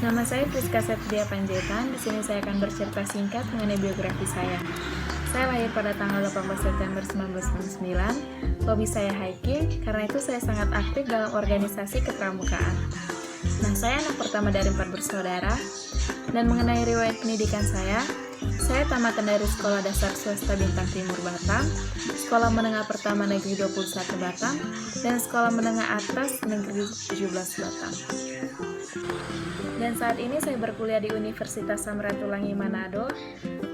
Nama saya Priska Septia Panjaitan. Di sini saya akan bercerita singkat mengenai biografi saya. Saya lahir pada tanggal 18 September 1999. Hobi saya hiking, karena itu saya sangat aktif dalam organisasi kepramukaan. Nah, saya anak pertama dari 4 bersaudara. Dan mengenai riwayat pendidikan saya tamatan dari Sekolah Dasar Swasta Bintang Timur Batam, Sekolah Menengah Pertama Negeri 21 Batam, dan Sekolah Menengah Atas Negeri 17 Batam. Dan saat ini saya berkuliah di Universitas Samratulangi Manado,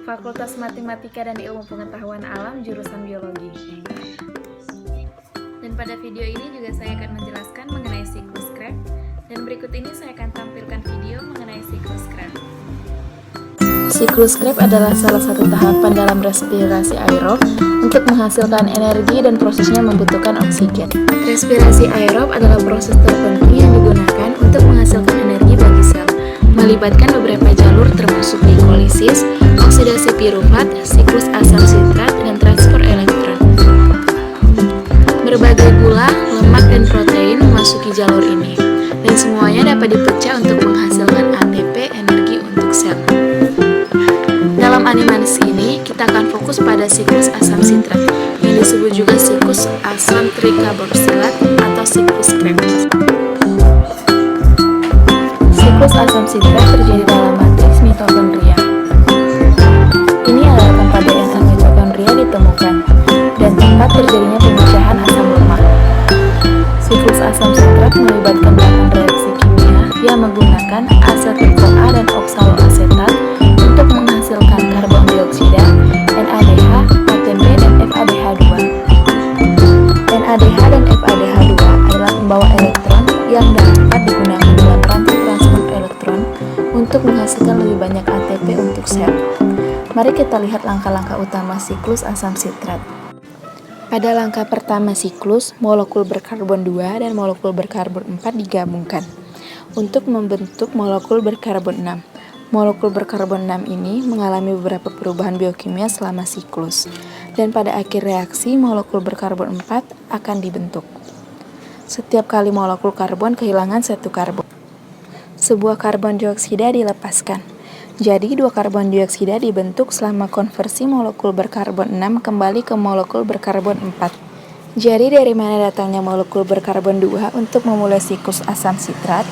Fakultas Matematika dan Ilmu Pengetahuan Alam, jurusan Biologi. Dan pada video ini juga saya akan menjelaskan mengenai siklus Krebs, dan berikut ini saya akan tampilkan video mengenai siklus Krebs. Siklus Krebs adalah salah satu tahapan dalam respirasi aerob untuk menghasilkan energi dan prosesnya membutuhkan oksigen. Respirasi aerob adalah proses terpenting yang digunakan untuk menghasilkan energi bagi sel, melibatkan beberapa jalur termasuk glikolisis, oksidasi pirufat, siklus asam sitrat, dan transfer elektron. Berbagai gula, lemak, dan protein memasuki jalur ini, dan semuanya dapat dipecah untuk menghasilkan ATP, energi untuk sel. Dalam animasi ini, kita akan fokus pada siklus asam sitrat, yang disebut juga siklus asam trikarbosilat atau siklus Krebs. Siklus asam sitrat terjadi dalam matriks mitokondria. Ini adalah tempat DNA mitokondria ditemukan, dan tempat terjadinya pemecahan asam lemak. Siklus asam sitrat melibatkan 8 reaksi kimia yang menggunakan asetil-CoA dan oksaloasetat untuk menghasilkan karbon dioksida, NADH, ATP, dan FADH2. NADH dan FADH2 adalah pembawa elektron yang dapat digunakan dalam rantai transport elektron untuk menghasilkan lebih banyak ATP untuk sel. Mari kita lihat langkah-langkah utama siklus asam sitrat. Pada langkah pertama siklus, molekul berkarbon 2 dan molekul berkarbon 4 digabungkan untuk membentuk molekul berkarbon 6. Molekul berkarbon 6 ini mengalami beberapa perubahan biokimia selama siklus, dan pada akhir reaksi molekul berkarbon 4 akan dibentuk. Setiap kali molekul karbon kehilangan satu karbon, sebuah karbon dioksida dilepaskan. Jadi, 2 karbon dioksida dibentuk selama konversi molekul berkarbon 6 kembali ke molekul berkarbon 4. Jadi, dari mana datangnya molekul berkarbon 2 untuk memulai siklus asam sitrat?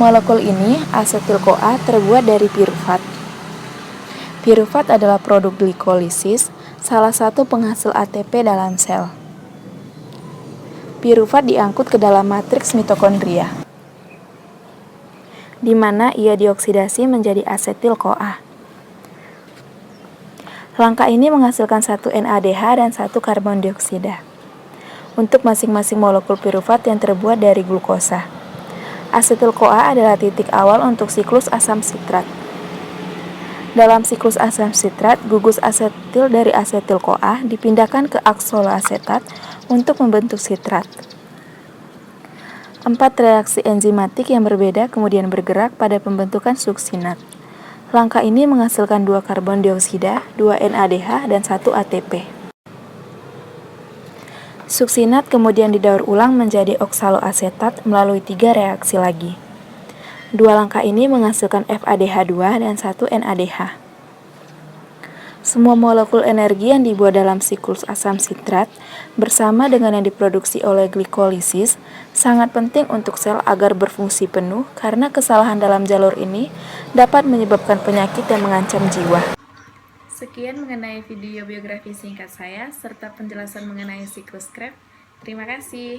Molekul ini, asetil-CoA, terbuat dari pirufat. Pirufat adalah produk glikolisis, salah satu penghasil ATP dalam sel. Pirufat diangkut ke dalam matriks mitokondria, di mana ia dioksidasi menjadi asetil-CoA. Langkah ini menghasilkan 1 NADH dan 1 karbon dioksida untuk masing-masing molekul pirufat yang terbuat dari glukosa. Asetil-CoA adalah titik awal untuk siklus asam sitrat. Dalam siklus asam sitrat, gugus asetil dari asetil-CoA dipindahkan ke oksaloasetat untuk membentuk sitrat. 4 reaksi enzimatik yang berbeda kemudian bergerak pada pembentukan suksinat. Langkah ini menghasilkan 2 karbon dioksida, 2 NADH, dan 1 ATP. Suksinat kemudian didaur ulang menjadi oksaloasetat melalui 3 reaksi lagi. 2 langkah ini menghasilkan FADH2 dan 1 NADH. Semua molekul energi yang dibuat dalam siklus asam sitrat bersama dengan yang diproduksi oleh glikolisis sangat penting untuk sel agar berfungsi penuh, karena kesalahan dalam jalur ini dapat menyebabkan penyakit yang mengancam jiwa. Sekian mengenai video biografi singkat saya serta penjelasan mengenai siklus Krebs. Terima kasih.